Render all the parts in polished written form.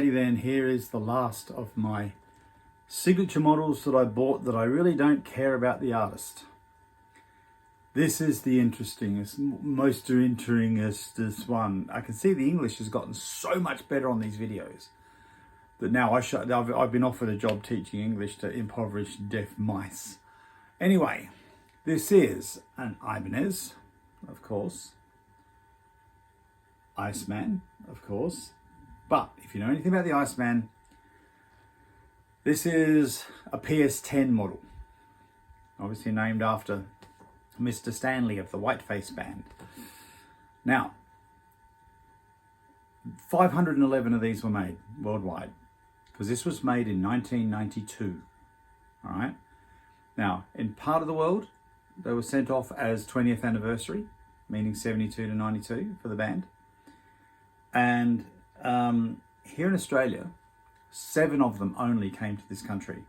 Alrighty then, here is the last of my signature models that I bought that I really don't care about the artist. This is the most interestingest one. I can see the English has gotten so much better on these videos that now I've been offered a job teaching English to impoverished deaf mice. Anyway, this is an Ibanez, of course. Iceman, of course. But if you know anything about the Iceman, this is a PS10 model. Obviously named after Mr. Stanley of the Whiteface Band. Now, 511 of these were made worldwide, because this was made in 1992. All right. Now, in part of the world, they were sent off as 20th anniversary, meaning 72 to 92 for the band. And here in Australia, 7 of them only came to this country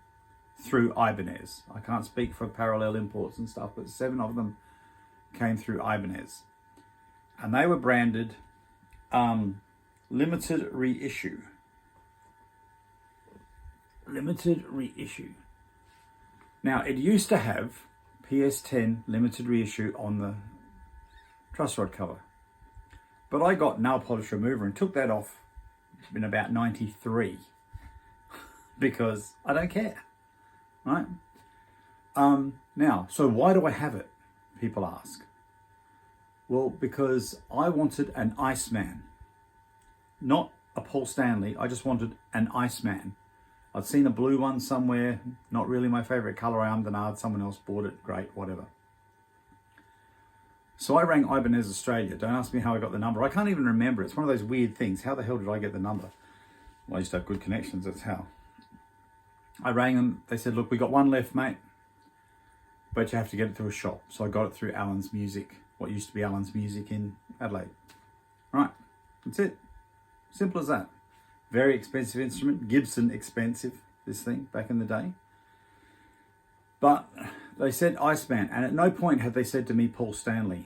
through Ibanez. I can't speak for parallel imports and stuff, but 7 of them came through Ibanez. And they were branded limited reissue. Limited reissue. Now, it used to have PS10 limited reissue on the truss rod cover. But I got nail polish remover and took that off in about 93 because I don't care, right? Now, so why do I have it? People ask. Well, because I wanted an Iceman, not a Paul Stanley. I just wanted an Iceman. I'd seen a blue one somewhere, not really my favorite color. I ummed. Someone else bought it. Great, whatever. So I rang Ibanez Australia. Don't ask me how I got the number. I can't even remember. It's one of those weird things. How the hell did I get the number? Well, I used to have good connections. That's how. I rang them. They said, look, we got one left, mate, but you have to get it through a shop. So I got it through Allen's Music, what used to be Allen's Music in Adelaide. Right, that's it. Simple as that. Very expensive instrument. Gibson expensive, this thing, back in the day. But they said Iceman, and at no point had they said to me Paul Stanley,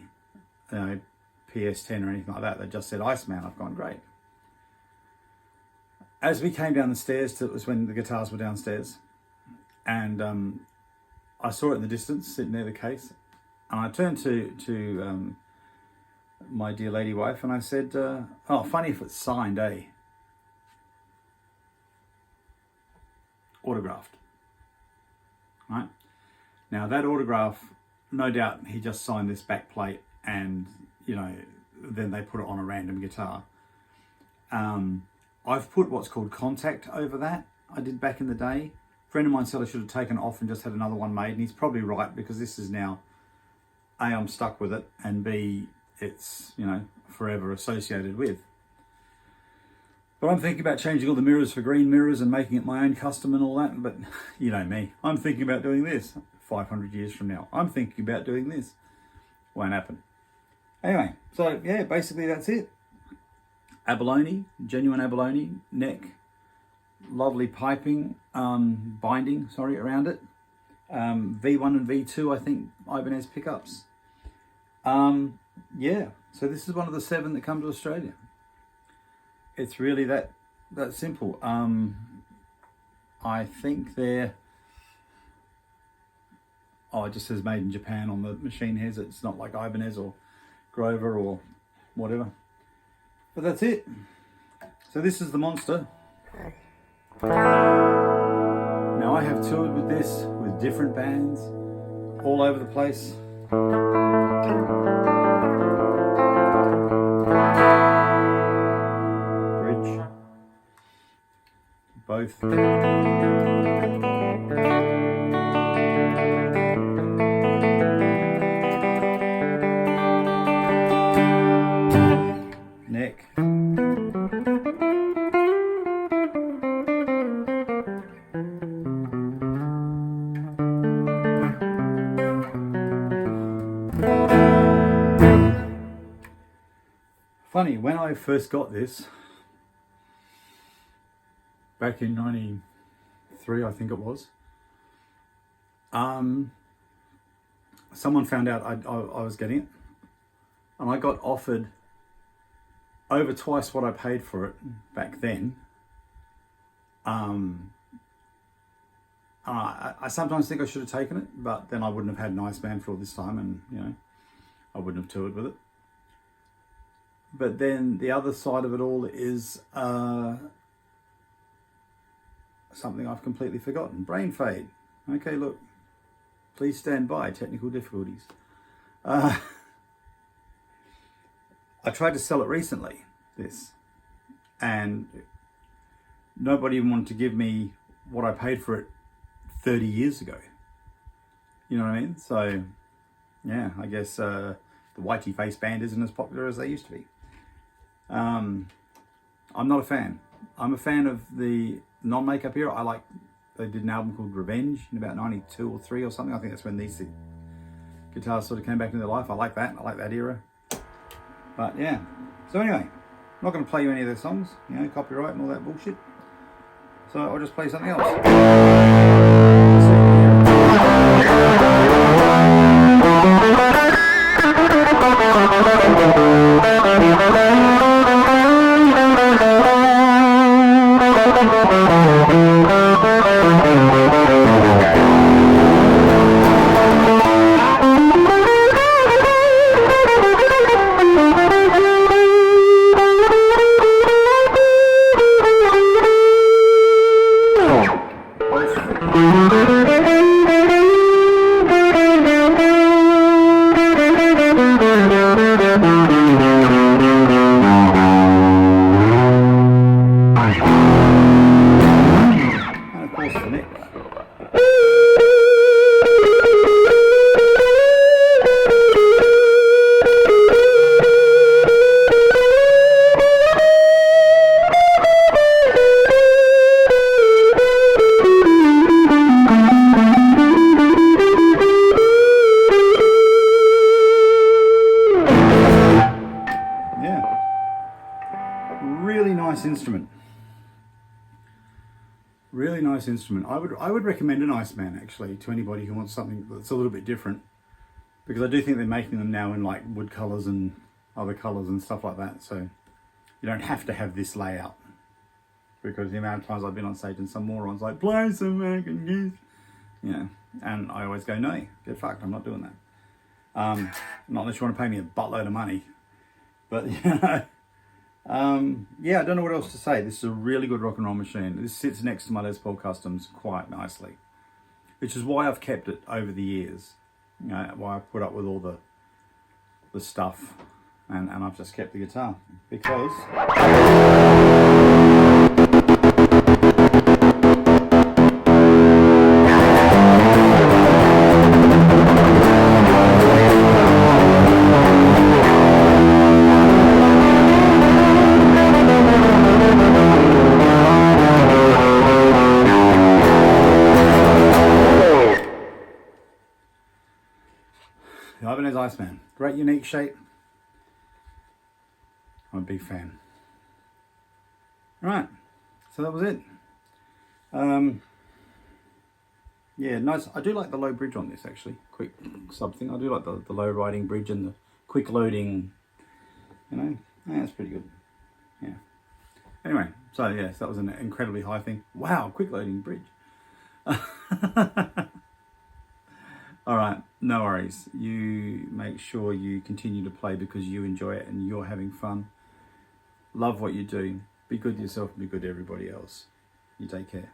PS10 or anything like that. They just said Iceman. I've gone, great. As we came down the stairs, it was when the guitars were downstairs, and I saw it in the distance, sitting near the case, and I turned to my dear lady wife, and I said, oh, funny if it's signed, eh? Autographed. Right? Now that autograph, no doubt he just signed this back plate and, then they put it on a random guitar. I've put what's called contact over that. I did back in the day. A friend of mine said I should have taken it off and just had another one made, and he's probably right, because this is now, A, I'm stuck with it, and B, it's, forever associated with. But I'm thinking about changing all the mirrors for green mirrors and making it my own custom and all that. But you know me, I'm thinking about doing this 500 years from now. I'm thinking about doing this. Won't happen. Anyway, so yeah, basically that's it. Abalone, genuine abalone neck, lovely piping, binding, around it. V1 and V2, I think, Ibanez pickups. Yeah, so this is one of the 7 that come to Australia. It's really that simple. I think they're, it just says made in Japan on the machine heads. It's not like Ibanez or Grover or whatever. But that's it. So this is the monster. Now I have toured with this with different bands all over the place. Bridge. Both. Neck. Funny, when I first got this, back in 93, I think it was, someone found out I was getting it, and I got offered over twice what I paid for it back then I sometimes think I should have taken it, but then I wouldn't have had an Iceman for all this time, and you know, I wouldn't have toured with it. But then the other side of it all is something I've completely forgotten. Brain fade. Okay, look. Please stand by. Technical difficulties. I tried to sell it recently, this, and nobody even wanted to give me what I paid for it 30 years ago. You know what I mean? So, yeah, I guess the whitey face band isn't as popular as they used to be. I'm not a fan. I'm a fan of the non-makeup era. They did an album called Revenge in about 92 or 3 or something. I think that's when these guitars sort of came back into their life. I like that. I like that era. But yeah. So anyway, I'm not going to play you any of their songs, you know, copyright and all that bullshit. So I'll just play something else. Really nice instrument. Really nice instrument. I would recommend an Iceman actually to anybody who wants something that's a little bit different, because I do think they're making them now in like wood colours and other colours and stuff like that, so you don't have to have this layout, because the amount of times I've been on stage and some moron's like, play some American youth, you know, and I always go, no, get fucked, I'm not doing that. Not unless you want to pay me a buttload of money, but you know. Yeah, I don't know what else to say. This is a really good rock and roll machine. This sits next to my Les Paul Customs quite nicely, which is why I've kept it over the years. You know, why I put up with all the stuff, and I've just kept the guitar because the Ibanez Iceman. Great unique shape. I'm a big fan. Right, so that was it. Yeah, nice. I do like the low bridge on this actually. Quick sub thing. I do like the low riding bridge and the quick loading. You know, yeah, that's pretty good. Yeah. Anyway, so yes, that was an incredibly high thing. Wow, quick loading bridge. All right, no worries. You make sure you continue to play because you enjoy it and you're having fun. Love what you do. Be good to yourself and be good to everybody else. You take care.